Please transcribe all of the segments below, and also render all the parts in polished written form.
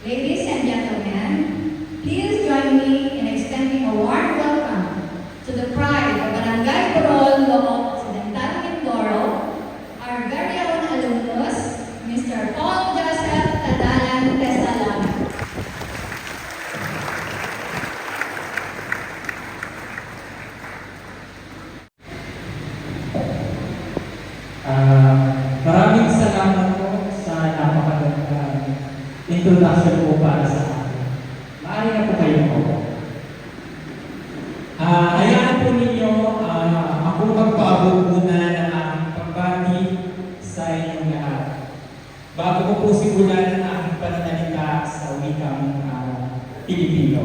Ladies and gentlemen, please join me in extending a warm welcome to the pride of Barangay Burol, Loob Occidental, Mindoro, our very own alumnus, Mr. Paul Joseph Tadalan Tesalona. Maraming salamat po sa napakagandang introduction po para sa akin. Maaari na po kayo po. Hayaan po ninyo ako magpaabot muna ng aking pagbati sa inyong lahat. Bago ko po simulan ang aking pananalita sa wikang Pilipino.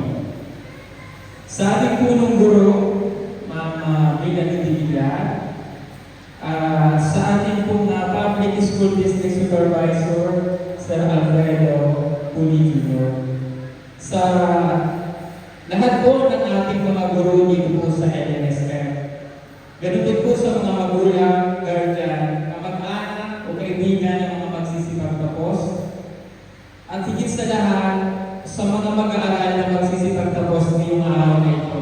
Sa ating punong guro, Ma'am Melanie Dividan, sa ating pong Public School District Supervisor, Sir Alfredo Pulido, sa lahat po ng ating mga guro dito po sa LNSF, ganun din po sa mga magulang, guardian, kamag-anak o kaibigan ng mga magsisipagtapos, at higit sa lahat, sa mga mag-aaral na magsisipagtapos ngayong araw na ito.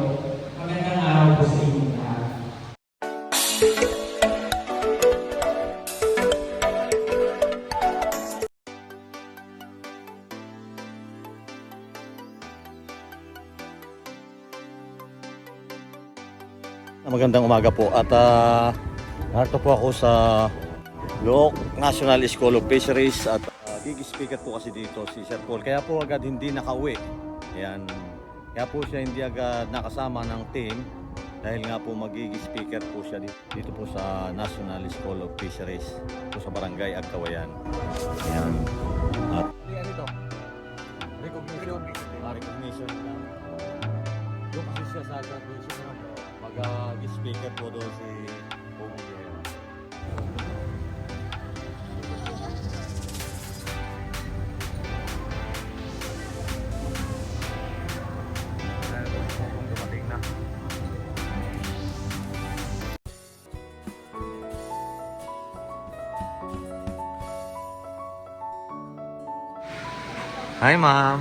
Magandang araw po sa inyong lahat. Magandang umaga po at narito po ako sa Loob National School of Fisheries at gig-speaker po kasi dito si Sir Paul, kaya po agad hindi nakauwi. Ayan. Kaya po siya hindi agad nakasama ng team dahil nga po magig-speaker po siya dito po sa National School of Fisheries po sa Barangay Agkawayan. Ayan. At ano ito? Recognition. Recognition. Doon kasi siya sa graduation mag-speaker po doon si Pumigay. Kung dumating na. Hi, ma'am.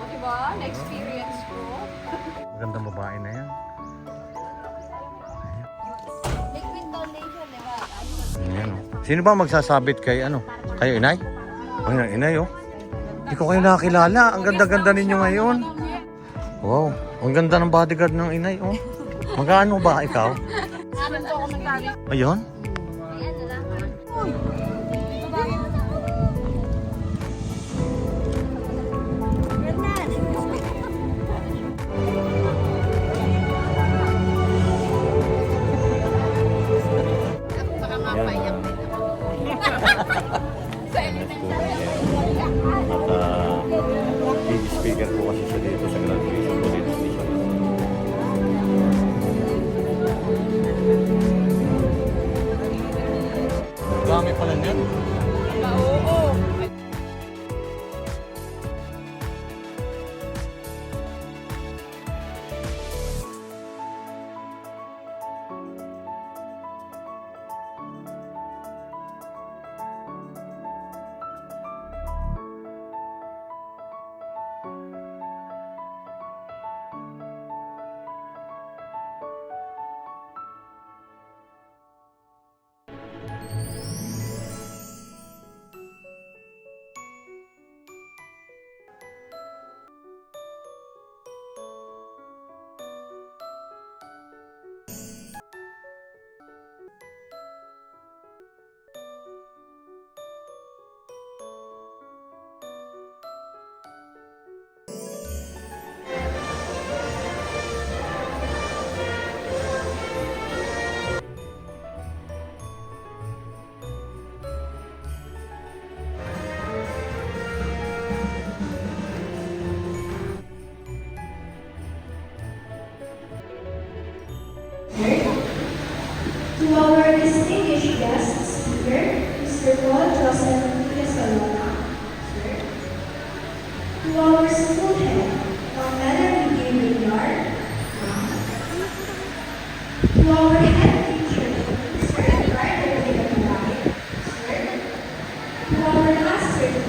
Diba? Na-experience ko. Magandang babae na yan. Liquid foundation, diba? Ayan, oh. Sino ba magsasabit kay ano? Kayo, inay? Ay, inay, oh. Hindi ko kayo nakakilala. Ang ganda-ganda ninyo ngayon. Wow, ang ganda ng bodyguard ng inay, oh. Magkano ba ikaw? Ano po ako nagkari? Ayun? Ayan na lang. Big speaker po kasi siya dito sa graduation po dito sa Mission. Dami pala niyan. Oo. To our distinguished guests here, Mr. Paul Joseph Tesalona, sir. To our school head, Ma'am Melanie Dividan, to our head teacher, Mr. Edgardo Dividan, sir. To our master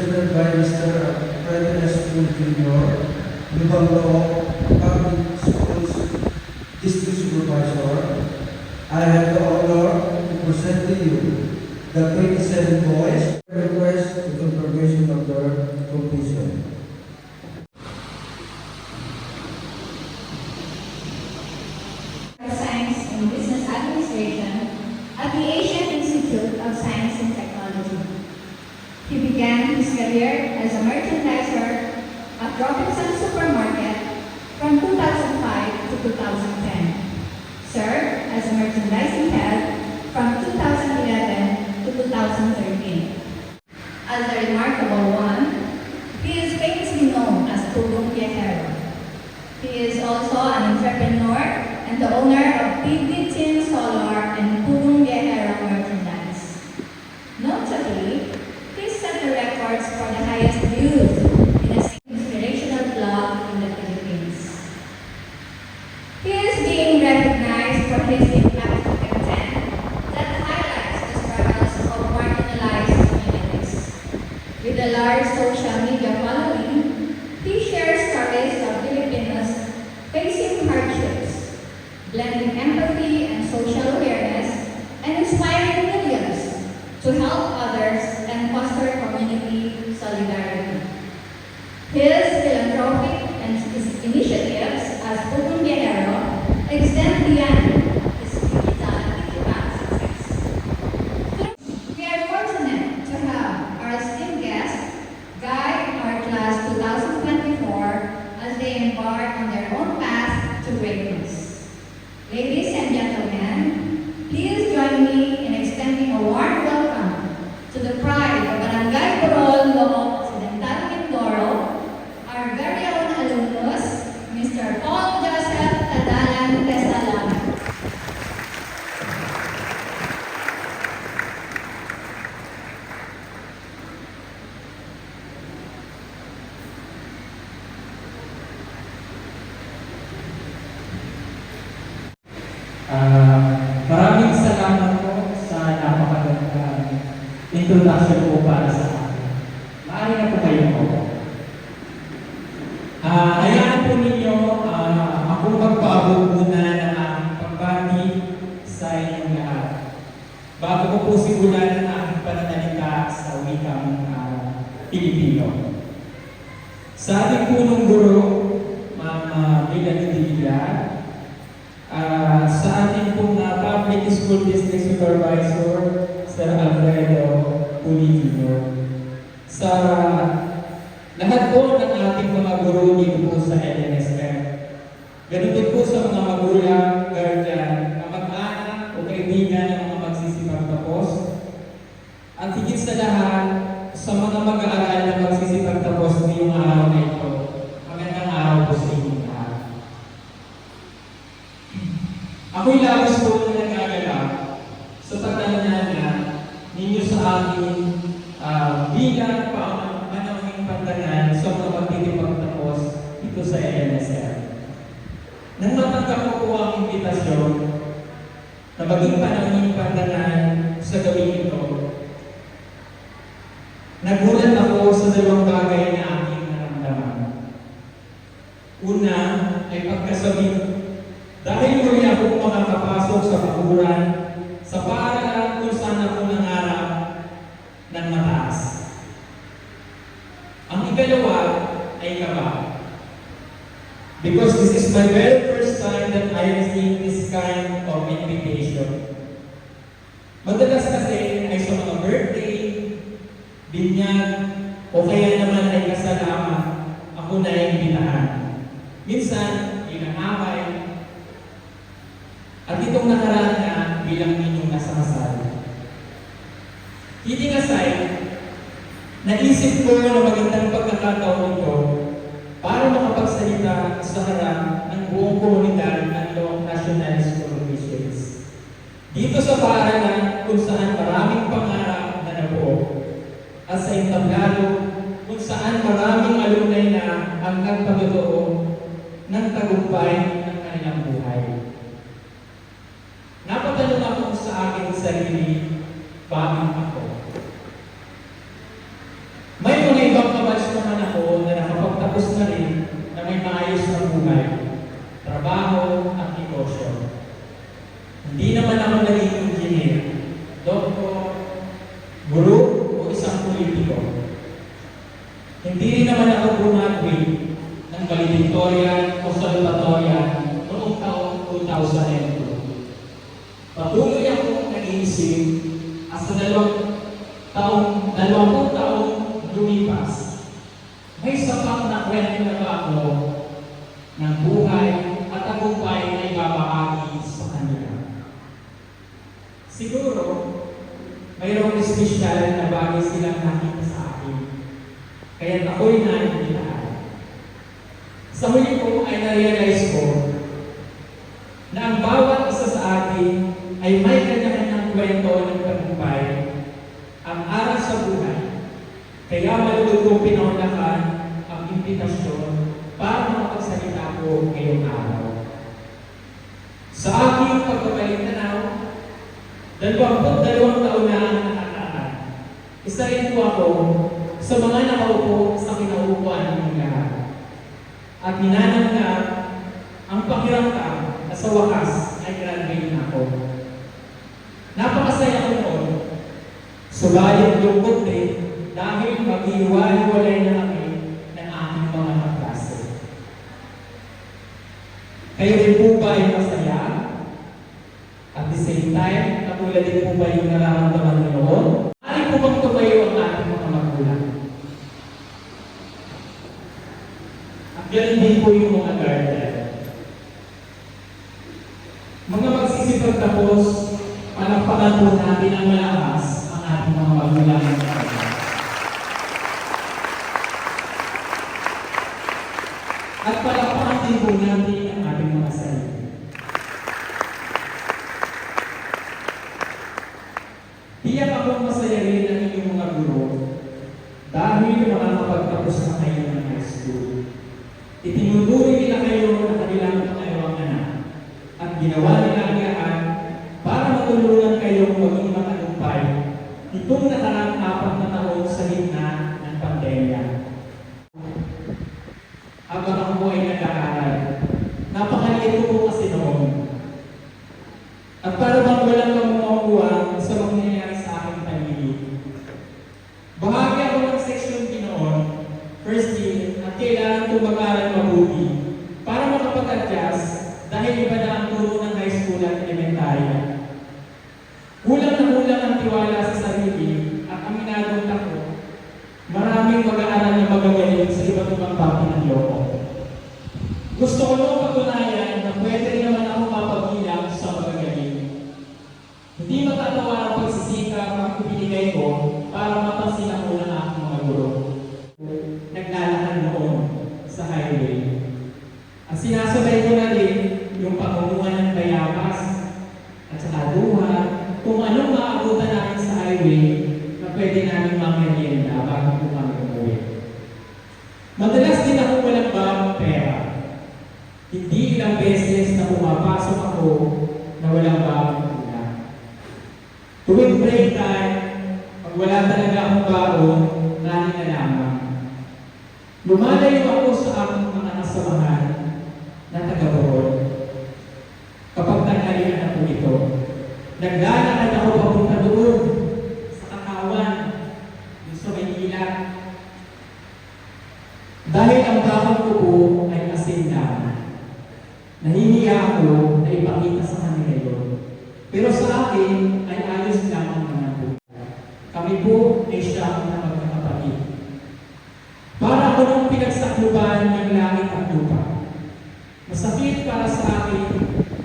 represented by Mr. Fred S. Jr., Lubang Public Schools District Supervisor. I have the honor to present to you the 27 boys. Request the confirmation of their completion. Science and Business Administration at the Asian Institute of Science and Technology. He began his career as a merchandiser at Robinson Supermarket from 2005 to 2010. Served as a merchandising head from 2011 to 2013. As the remarkable one, he is famously known as Pugong Viajero. He is also an entrepreneur and the owner of PB Tin Solar and Pugong Viajero merchandise. Notably, he set the records for the highest views in a inspirational blog in the Philippines. He is being recognized for his impactful content that highlights the struggles of marginalized communities. With a large social media following, he shares stories of Filipinos facing hardships, blending empathy and social awareness, and inspiring millions to help others and foster community solidarity. His philanthropic and his initiatives as Pugong Viajero extend beyond his digital success. We are fortunate to have our esteemed guest guide our class 2024 as they embark on their own path to greatness. Ladies and gentlemen, please join me in extending a warm welcome to the pride of Barangay Burol, Looc Occidental, Mindoro, our very own alumnus, Mr. Paul Joseph Tadalan Tesalona. Maraming salamat po sa napakagandang introduction po para sa akin. Maaari na po kayo po. Hayaan po ninyo akong magpaabot muna ng aking pagbati sa inyong lahat. Bago ko po simulan ang aking pananalita sa wikang Pilipino. Sa ating punong guro, Ma'am Bilanidilla, sa ating pong Public School District Supervisor, Sir Alfredo Puli Jr. Sa lahat po ng ating mga guro dito po sa LNSM. Ganun din po sa mga magulang, guardian, kamag-anak o kaibigan ng mga magsisipag tapos. At higit sa lahat, sa mga mag-aaral na magsisipag tapos ngayong araw na ito, magandang araw po sa inyong lahat. Ako'y labis po na nagagalak sa pagtanyana ninyo sa akin bilang panahing pantanan sa mga magtitipagtapos dito sa LNSM. Nang matanggap ko po ang imbitasyon na maging panahing pantanan sa gawin ito, nagulat ako sa dalawang bagay na aking naramdaman. Una ay pagkasabi, dahil muli ako makakapasok sa bakuran sa paaralan kung saan ako nangarap ng mataas. Ang ikalawa ay kaba. Because this is my very first time that I am seeing this kind of invitation. Madalas kasi ay sa mga birthday, binyag, o kaya naman ay kasalamat, ako na ay imbitahan. Minsan, inangaway, at itong nakaraan na bilang ninyong nasa kasal. Kidding aside, naisip ko na magandang pagkakataon ito para makapagsalita sa harap ng buong komunidad ng Looc National School of Fisheries. Dito sa paaralan kung saan maraming pangarap na nabuo at sa entablado kung saan maraming alumni na ang nagpatotoo ng tagumpay ng kanilang buhay. Napatanong ako sa aking sarili, bakit ako? May mga Hindi rin naman ako graduate ng valedictorian o salutatorian noong taong 2002. Patuloy akong nag-iisip at sa 20 taong lumipas, may sapat na kwento na ba ako ng buhay at tagumpay na ibabahagi sa kanila. Siguro, mayroong espesyal na bagay silang nakita sa akin, kaya ako'y naiinitahan. Sa huli ko ay na-realize ko na ang bawat isa sa atin ay may kanya-kanyang kwento ng tagumpay, ang aral sa buhay. Kaya malugod kong pinaunahan ang imbitasyon para makapagsalita ko ngayong araw. Sa aking pagkabalik tanaw, 22 taon na ang nakataan. Isa rin po ako sa mga nakaupo sa kinaupuan ng lahat. At ninanamnam ang pakiramdam na sa wakas ay graduate na ako. Napakasaya ko noon, subalit lungkot din dahil mag-iwalay na kami ng aking mga kaklase. Kayo rin po ba ay masaya? At the same time, katulad din po ba yung nararamdaman niyo noon? Ay po bang tumayo ang ating mga magulang? At ganun din po yung mga guardian. Mga magsisipag tapos, palakpakan po natin ang malakas ang ating mga magulang. At palakpakan din po natin ang ating mga sarili. Tiyak akong masaya rin ang inyong mga guro dahil makakapagtapos na kayo ng high school. Itinuturi nila kayo na kanilang pangalawang anak at ginawa nila ang lahat para matulungan kayong maging matagumpay itong nakaraang 4 na taon sa gitna ng pandemya. Habang ako ay nag-aaral, napakaliit ko po kasi noon. At para bang walang kamukuha sa mga nangyayari sa aking paligid. Bahagi ako ng section B noon, first year, at kailangan ko mag-aral mabuti para makapag-adjust dahil iba na ang turo ng high school at elementary. Kulang na kulang ang tiwala sa sarili at aminadong takot. Maraming mag-aaral na magagaling sa iba't ibang parte ng loko. Gusto ko nung patunayan na pwede rin naman ako mapagilang sa magagaling. Hindi matatawa ang pagsisikap ang ibinigay ko para mapansin ako ng aking mga guro. Naglalakad noon sa highway. At sinasabay ko na rin yung pagmumuha ng bayabas at saka duha kung anong maabutan namin sa highway na pwede namin mamerienda bago po kami umuwi. Madalas din ako walang bagong pera. Hindi ilang beses na pumapasok ako na walang bagong ulam. Tuwing break time, pag wala talaga akong baon, nani na lamang. Lumalayo ako sa aking mga kasamahan na taga-Bohol. Kapag tanghalian na po ito, naglalakad ako papunta doon sa Kakawan, doon sa Maynila. Dahil ang bakang ko po ay asin lamang. Nahihiya ako na ipakita sa kanila yun. Pero sa akin ay ayos lamang naman po. Kami po ay siyang na magkakapatid. Para ako nung pinagsakluban ng langit at lupa. Masakit para sa akin,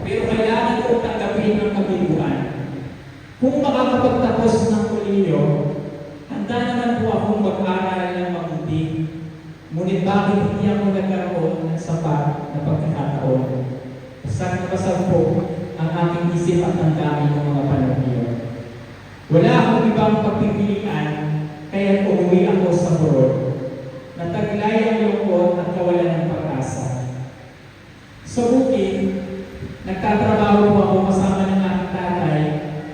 pero kailangan ko tanggapin ang kabiluan. Kung makakapagtapos ng kolehiyo, handa naman po akong mag-aral ng mabuti. Ngunit bakit hindi ako nagkaroon ng sapat na pagkakataon? Saan napasag po ang aking isip at ang dami ng mga panahon iyon? Wala akong ibang pagpipilian, kaya umuwi ako sa Bohol. Nataglay ang lungkot at kawalan ng pag-asa. Sa bukid, nagtatrabaho po ako kasama ng aking tatay,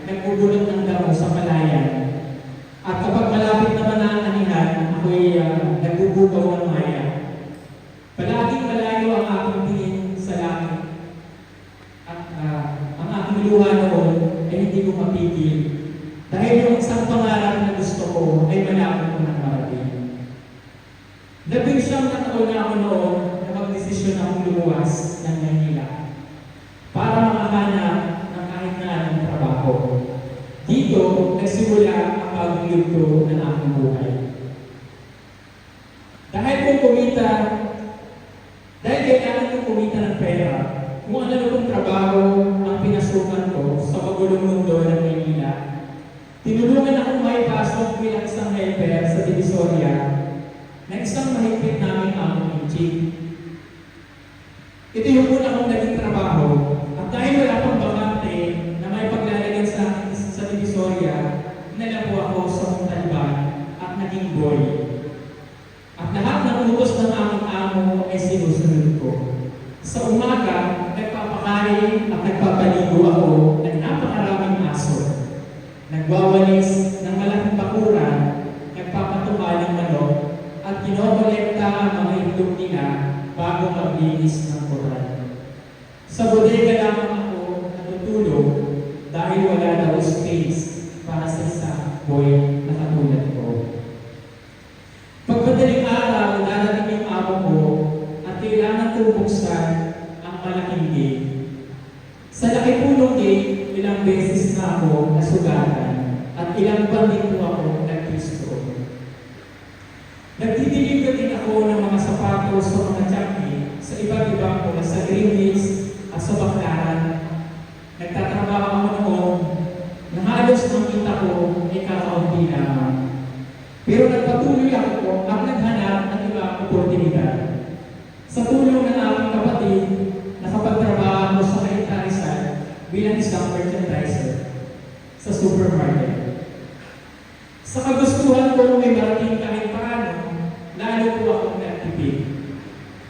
nagbubulot ng damo sa palayan. At kapag malapit naman na ang anihan, ako'y nagbubugaw ng maya. Palaging malayo ang aking tingin sa langit. At ang aking luha noon ay hindi ko mapigil. Dahil yung isang pangarap na gusto ko ay malapit ko ng marating. 19 na taon na ako noon na magdesisyon akong lumuwas ng Manila para makahanap ng kahit na anong trabaho. Dito, nagsimula ang bagong yugto ng aking buhay. Dahil kailangan kong kumita ng pera, kung ano kong trabaho ang pinasukan ko sa magulong mundo ng Manila, tinulungan akong maipasok bilang isang helper sa Divisoria na isang mahigpit naming among chief. Ito yung una kong naging trabaho at dahil wala pang bakante na may paglalagyan sa akin sa Divisoria, nalapo ako sa Montalban at naging boy. At lahat ng utos ng aming amo ay sinusunod ko. Sa umaga, nagpapakain at nagpapaligo ako ng napakaraming aso. Nagwawalis ng malaking bakuran, nagpapatuka ng manok, at kinokolekta ang mga itlog nila bago maglinis ng koral. Sa bodega lamang ako natutulog dahil wala daw space para sa isang boy na katulad ko. Pagmadaling araw, darating yung amo ko at kailangan kong buksan ang malaking gate. Sa laki punong gate, ilang beses na ako nasugatan at ilang buwan din po ako nag-Kristo. Nagtitilig din ako ng mga sapatos sa mga tiyaki sa iba't ibang mga sa Greenwich at sa Baclaran. Nagtatrabaho ako noon na halos ang kita ko ay kakaunti lamang. Pero nagpatuloy ako at naghanap ng ibang oportunidad. Sa tulong ng aking kapatid, nakapagtrabaho sa Cainta Rizal bilang isang merchandiser sa supermarket. Sa kagustuhan ko may marating kahit paano, lalo po akong nagtipid.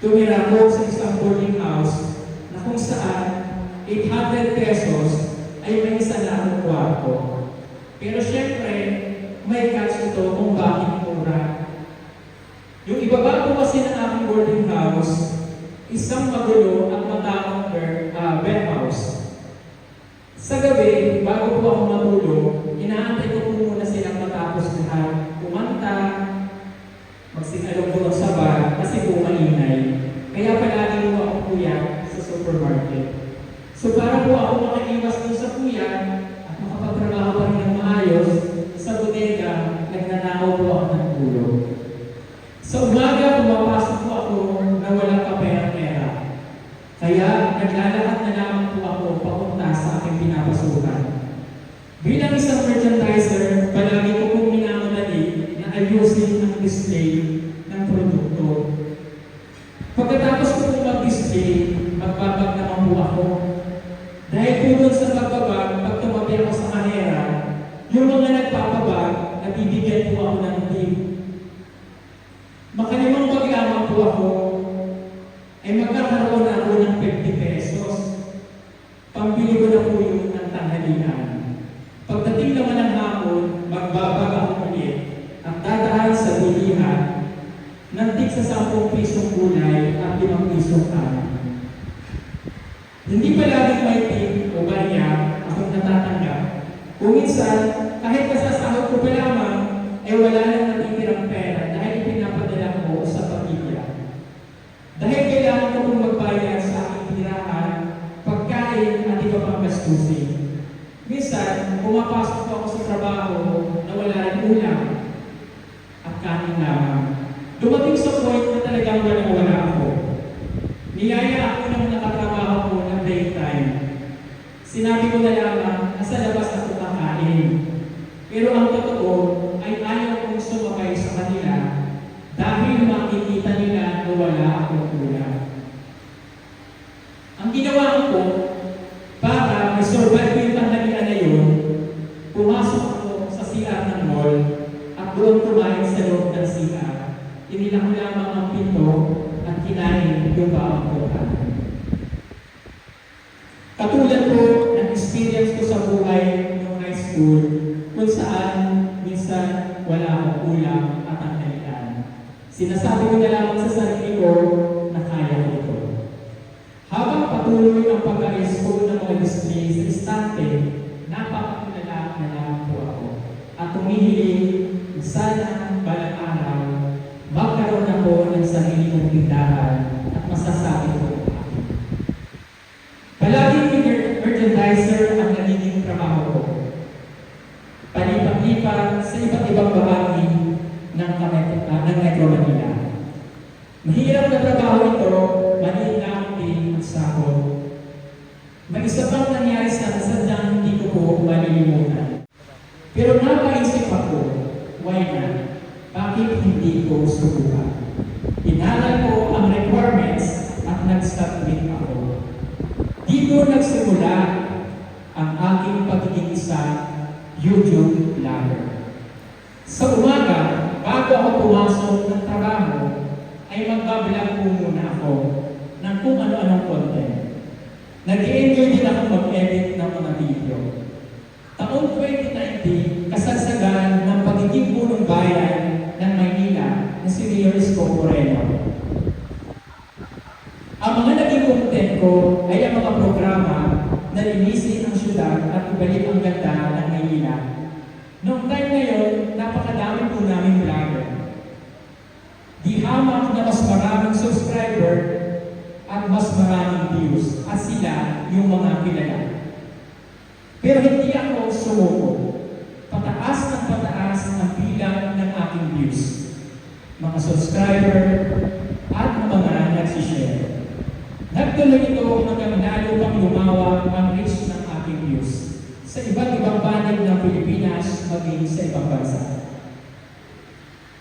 Tumira ko sa isang boarding house na kung saan 800 pesos ay may isa na akong kwarto. Pero syempre, may catch ito kung bakit mura. Yung ibaba po kasi ng aking boarding house, isang magulo at matapang warehouse. Sa gabi, bago po ako matulog, inaantay ko po muna silang matapos lahat. Kumanta, magsinalog po sa bar kasi po maingay. Kaya palagi po ako kuya sa supermarket. So para po ako makaiwas dun sa kuya at makapagtrabaho pa rin ng maayos, sa bodega, nagnanakaw po ako ng tulog. Sa umaga, pumapasok po ako na walang kapera-pera. Kaya naglalakad na lamang po ako papunta sa aking pinapasukan. Bilang isang merchandiser, palagi ko pong minamadali na ayusin ang display ng produkto. Pagkatapos ko pong mag-display, magbabag naman po ako. Dahil po doon sa pagbabag, pag tumabi ako sa kahera, yung mga nagpapabag, nabibigyan po ako ng tip. Makalimang pag-iamang po ako, ay magkakaroon na ako ng 50 pesos. Pambili ko na po yung ng tanghalian. Pagdating naman ng hapon, magbabag ako ulit at dadaan sa bilihan ng tig sa 10 pisong gulay at 5 pisong kanin. Hindi palaging may tip o barya akong natatanggap. Kung minsan, kahit kasasahod ko pa lamang, ay wala nang natitirang pera dahil pinapadala ko sa pamilya. Dahil kailangan ko pong magbayad sa aking tirahan, pagkain at iba pang gastusin. Minsan, pumapasok po ako sa trabaho na wala rin ulam at kanin lamang. Dumating sa point na talagang wala ako. Niyaya ako ng nakatrabaho ko ng daytime. Sinabi ko na lamang na sa labas ako kakain. Pero ang totoo ay ayaw kong sumakay sa kanila dahil makikita nila na wala akong ulam. Ang ginawa ko, para may-survive yung tanghalian na yun, pumasok ako sa CR ng mall at doon kumain sa loob ng CR. Tinila ko lamang ang pinto at kinain yung bawang ko. Katulad po ng experience ko sa buhay ng high school kung saan minsan wala akong ulam at tanghalian. Sinasabi ko na lamang sa sarili ko na kaya ko ito. Habang patuloy ang pag-ayos ko ng mga display sa istante, napakatulala na lamang po ako. At humihiling na sana balang araw magkaroon ako sarili kong tindahan at masasabi ko ang akin. Palaging merchandiser ang nagiging trabaho ko. Palipat-lipat sa iba't ibang bahagi ng Metro Manila. Mahirap na trabaho ito, maliit lang din ang sahod. May isa pang nangyari sa sadyang hindi ko po malilimutan. Pero napaisip ako, why not? Bakit hindi ko subukan? Inaral ko ang requirements at nag-submit ako. Dito nagsimula ang aking pagiging isang YouTube vlogger. Sa umaga, bago ako pumasok ng trabaho, ay magbablog po muna ako ng kung ano-anong content. Nag-i-enjoy din ako mag-edit ng mga video. Taong 2019, kasagsagan ng pagiging punong bayan ng Maynila na si Mayor Isko Moreno. Ang mga naging content ko ay ang mga programa na linisin ang syudad at ibalik ang ganda ng Maynila. Noong time na yun, napakadami po namin vlogger. Di hamak na mas maraming subscriber at mas maraming views at sila yung mga kilala. Pero hindi ako sumuko. Pataas ng pataas ang bilang ng aking views, mga subscriber at mga nagsishare. Nagtuloy ito hanggang lalo pang lumawak ang reach ng aking views sa iba't ibang panig ng Pilipinas maging sa ibang bansa.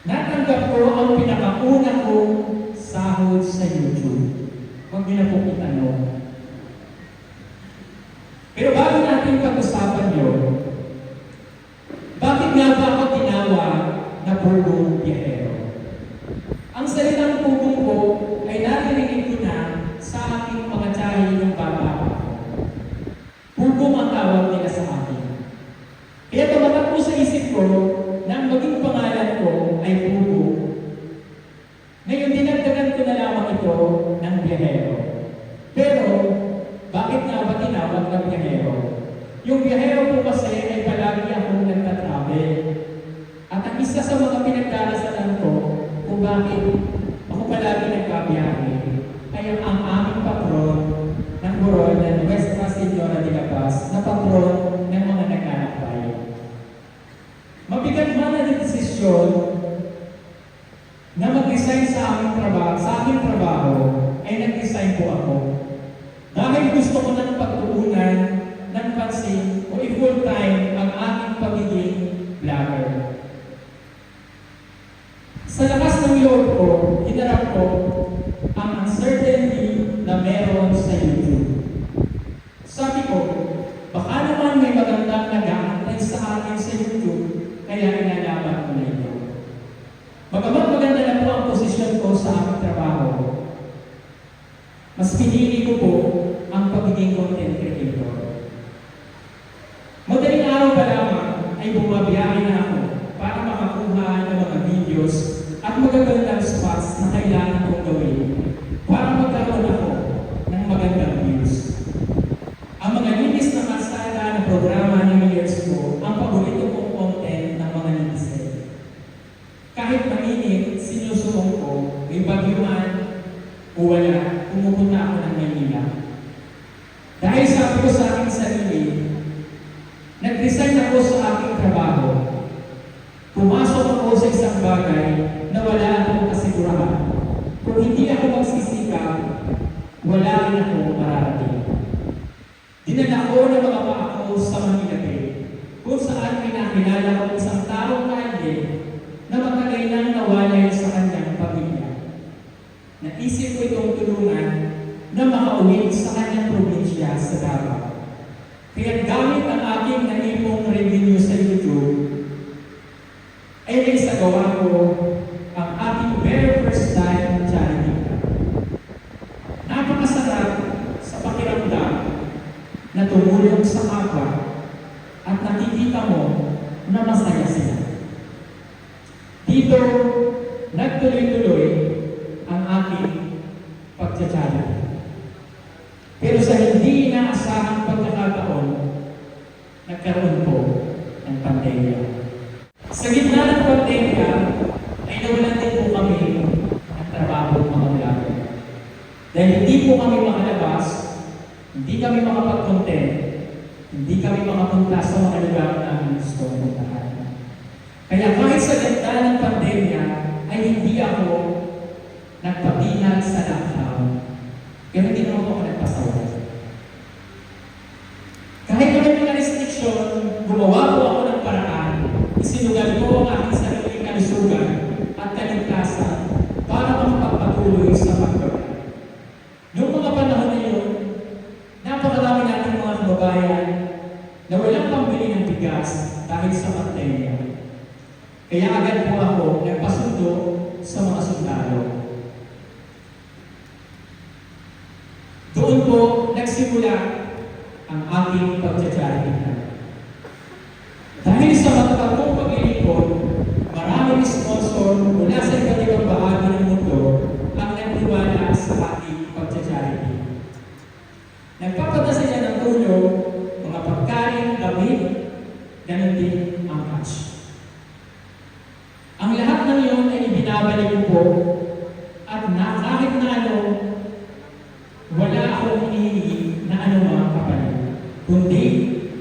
Natanggap ko ang pinakauna kong sahod sa YouTube. Huwag niyo na po itanong. Pero bago natin pag-usapan yun, bakit nga ba ako tinawag na purgong biyahero? Ang salitang purgong ko ay narinig ko na sa aking mga tiyahin ng baba ko. Purgong ang tawag nila sa akin. Kaya tumatak po sa isip ko na ang maging pangalan ko ay purgong. Ngayon, dinagdagan ko na lamang ito ng biyahero. Pero, bakit nga ba tinawag ng biyahero? Yung biyahero po kasi ay palagi akong nagtatravel. At ang isa sa mga pinagdarasalan ko kung bakit ako palagi nagkabiyahe ay ang aming patron ng Burol na Nuestra Señora de la Paz na patron ng mga naglalakbay. Mabigat man ang desisyon na mag-resign sa aking trabaho ay nag-resign po ako. Dahil gusto ko ng pagtuunan ng pansin o i-full-time ang aking pagiging vlogger. Sa lakas ng loob ko, hinarap ko ang uncertainty na meron sa YouTube. Sabi ko, baka naman may magandang nag-aantay sa akin sa YouTube, kaya inalaman ko na ito. Bagamat maganda na po ang posisyon ko sa aking trabaho, mas pinili ko po ang pagiging content creator. Madaling araw pa lamang ay bumabiyahe na ako para makakuha ng mga videos at magagandang spots na kailangan kong gawin para magkaroon ako ng magandang views. Ang mga linis na kalsada ng programa ng years ko ang paborito kong content ng mga netizen. Kahit mainit, sinusubong ko, may bagyo man o wala, pumupunta ako ng Maynila. Dahil sabi ko sa aking sarili, nag-resign ako sa aking trabaho. Pumasok ako sa isang bagay na wala akong kasigurahan. Kung hindi ako magsisikap, wala rin ako mararating. Dinala ko ng mga paako sa Manila Bay, kung saan pinakilala ko isang taong kalye na matagal nang nawalay sa kanyang pamilya. Naisip ko itong tulungan na makauwi sa kanyang probinsya sa Davao. Kaya gamit ang aking naipong revenue sa YouTube, ay naisagawa ko ang aking very first time charity. Napakasarap sa pakiramdam na tumulong sa kapwa at nakikita mo na masaya sila. Dito, nagtuloy-tuloy ang aking pagtsatsaga. Pero sa hindi inaasahang pagkakataon, nagkaroon po ng pandemya. Sa gitna ng pandemya, ay nawalan din po kami ng trabaho. Dahil hindi po kami makalabas, hindi kami makapag-content, hindi kami makapunta sa mga lugar na gusto puntahan. Kaya kahit sa ganda ng pandemya, ay hindi ako nagpatinag sa lockdown. Pero hindi naman ako nagpasaway. Kahit may mga restriction, gumawa po ako ng paraan, isinugal ko ang aking sariling kalusugan at kaligtasan para makapagpatuloy sa pagbabago. Noong mga panahon na yun, napakarami nating mga kababayan na walang pambili ng bigas dahil sa pandemya. Kaya agad po ako nagpasundo sa mga sundalo. Doon po nagsimula ang aking pagtsatsaringan. Dahil sa matatapong paglilipod, maraming sponsor mula sa iba't ibang bahagi ng mundo ang nagtiwala sa aking pagtsatsaringan. Nagpapadala sila ng tulong, mga pagkain, damit, ganun din ang cash. Ang lahat ng iyon ay ibinabalik ko po at kahit na ano, wala akong hinihingi na anumang kapalit, kundi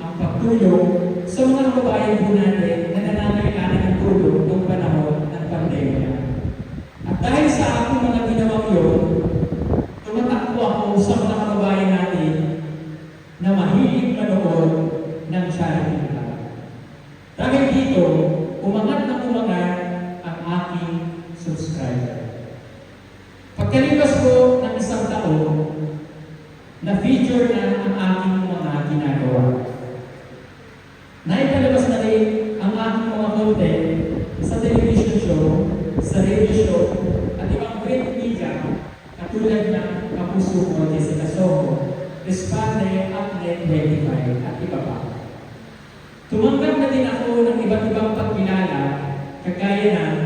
ang pagtulong sa mga kababayan po natin na nananailangan ng tulong noong panahon ng pandemya. At dahil sa aking mga ginawang yun, tumatakbo ako sa mga kababayan natin na mahilig manood ng charity vlog. Dahil dito, umangat na umangat ang aking subscriber. Pagkalipas ko ng isang taon, na-feature na ang aking mga ginagawa. Naipalabas na rin ang aking mga content sa television show, sa radio show, at ibang print media katulad ng Kapuso Ko, Jessica Soho, Respande at Net25 at iba pa. Tumanggap na din ako ng iba't ibang pagkilala kagaya ng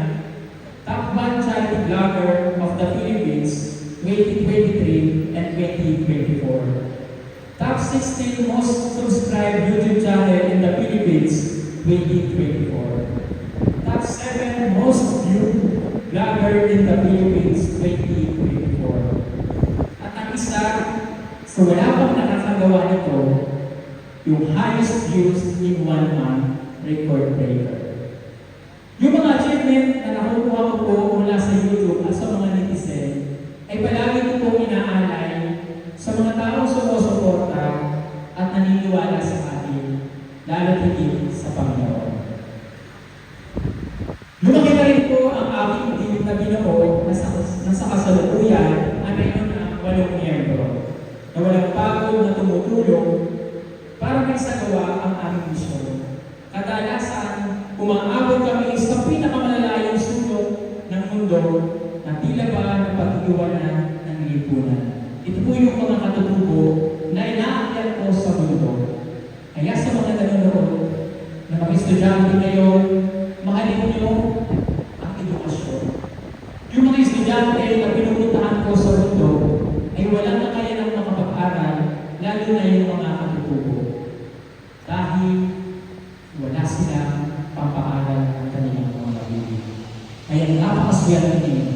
Top 1 Charity Vlogger of the Philippines 2023 and 2024. Top 16 most subscribed YouTube channel in the Philippines 2024. Top 7 most viewed vlogger in the Philippines 2024. At ang isa, sa wala pang nakakagawa nito, yung highest views in 1 month record breaker. Yung mga achievement na nakukuha ko po mula sa YouTube at sa mga netizen ay palagi ko po inaalay sa mga taong sumusuporta at naniniwala sa akin, lalo tigil sa Panginoon. Lumaki na rin po ang aking team na binuo na sa kasalukuyan ay mayroon ng 8 miyembro na walang pagod na tumutulong para may sagawa ang aming misyon. Kadalasan, umaabot kami sa pinakamalalayong sulok ng mundo na tila ba ng pag-iwanan ng lipunan. Ito po yung mga katutubo na inaakyat ko sa mundo. Kaya sa mga nanonood na mga estudyante ngayon, mahalin niyo ang edukasyon. Yung mga estudyante na pinupuntahan ko sa mundo ay walang na kaya ng makapag-aral, lalo na yung mga katutubo. Dahil wala silang pampaaral ng kanilang mga pamilya. Kaya napakaswerte ninyo.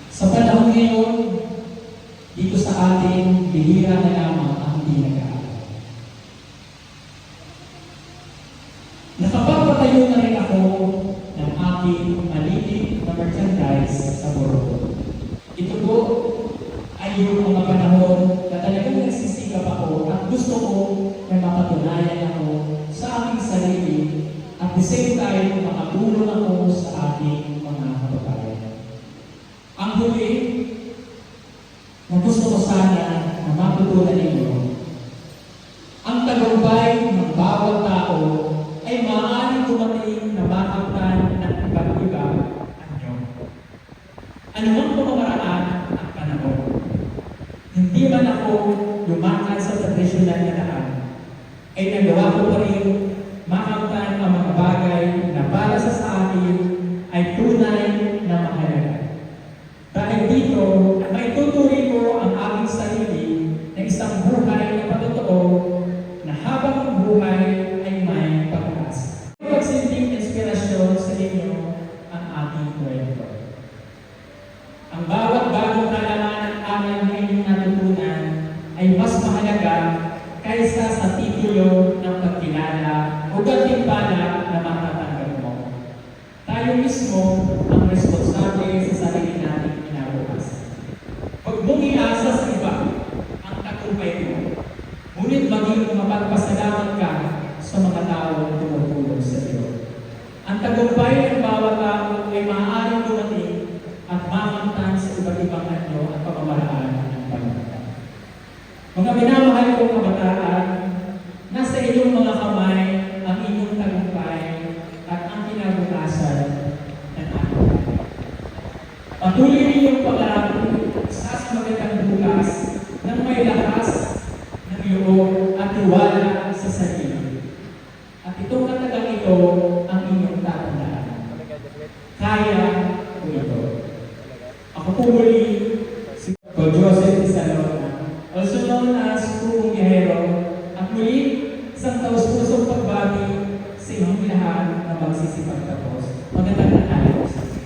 Sa panahon ngayon, dito sa ating bihira na lamang ang hindi nag-aaral. Nakapagpatayo na rin ako ng aking maliit na merchandise sa Borgo. Ito po ay yung mga panahon na talagang nagsisikap ako at gusto ko na mapatunayan ako sa aking sarili at the same time makatulong ako sa aking mga kababayan. Ang huli na gusto ko sana na matutunan ninyo, ang tagumpay ng bawat tao ay maaaring dumating na makamtan ng iba't iba anyo. Anumang pamamaraan ang panahon. Hindi man ako lumakad sa tradisyonal na daan, ay nagawa ko pa rin makamtan ang mga bagay na para sa akin ay tunay na mahalaga. Dahil dito, may tutuloy ko ang aking sarili na isang buhay na patotoo na habang ang buhay ay may pag-asa. Magsilbing inspirasyon sa inyo ang aking kwento. Ang bawat bagong kalaman at aral na inyong kaysa sa titulo ng pagkilala o gantimpala na matatanggap mo. Tayo mismo ang responsable sa sarili nating kinabukas. Huwag mong iasa sa iba ang tagumpay mo, ngunit maging mapagpasalamat ka sa mga taong tumutulong sa iyo. Ang tagumpay ng bawat tao ay maaaring dumating at makamtan sa iba't ibang anyo at pamamaraan ng pagkakataon. Mga minamahal kong kabataan, nasa inyong mga kamay ang inyong tagumpay at ang kinabukasan ng ating buhay. Patuloy ninyong pag-arapin sa magandang bukas ng may lakas ng loob at tiwala sa sarili. At itong katagang ito ang inyong tatandaan. Kaya ko ito. Ako po muli, si Joseph Isalona, also known as Pugong Yahero, at muli, isang taus-pusong pagbati sa inyong lahat na magsisipag tapos. Magandang tanghali po sa inyo.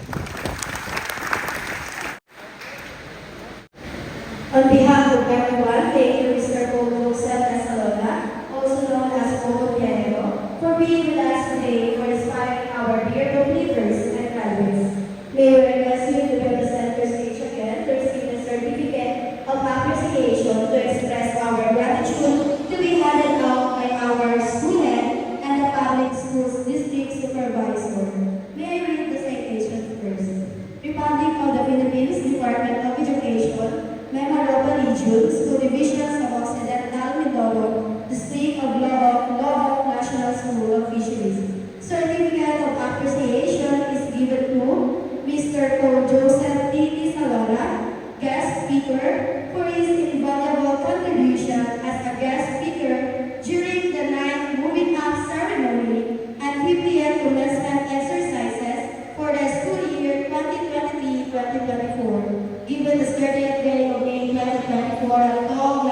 On behalf of everyone, thank you, Mr. Pogo Salona, also known as Pogo Pianero, for being with us today for inspiring our dear believers and graduates. May we request you to represent your stage again to receive the certificate of appreciation to express our gratitude to be handed out by our school head and the public schools district supervisor. May I read the citation first? Republic of the Philippines Department of Education, Memorable Legions to Divisions of Occidental Mindoro, District of Looc National School of Fisheries. Certificate of appreciation is given to Mr. Paul Joseph T. Salona, guest speaker, for his invaluable contribution as a guest speaker during the 9th Moving Up ceremony and 50th commencement exercises for the school year 2023-2024. Given the 30th day of May 2024 at Looc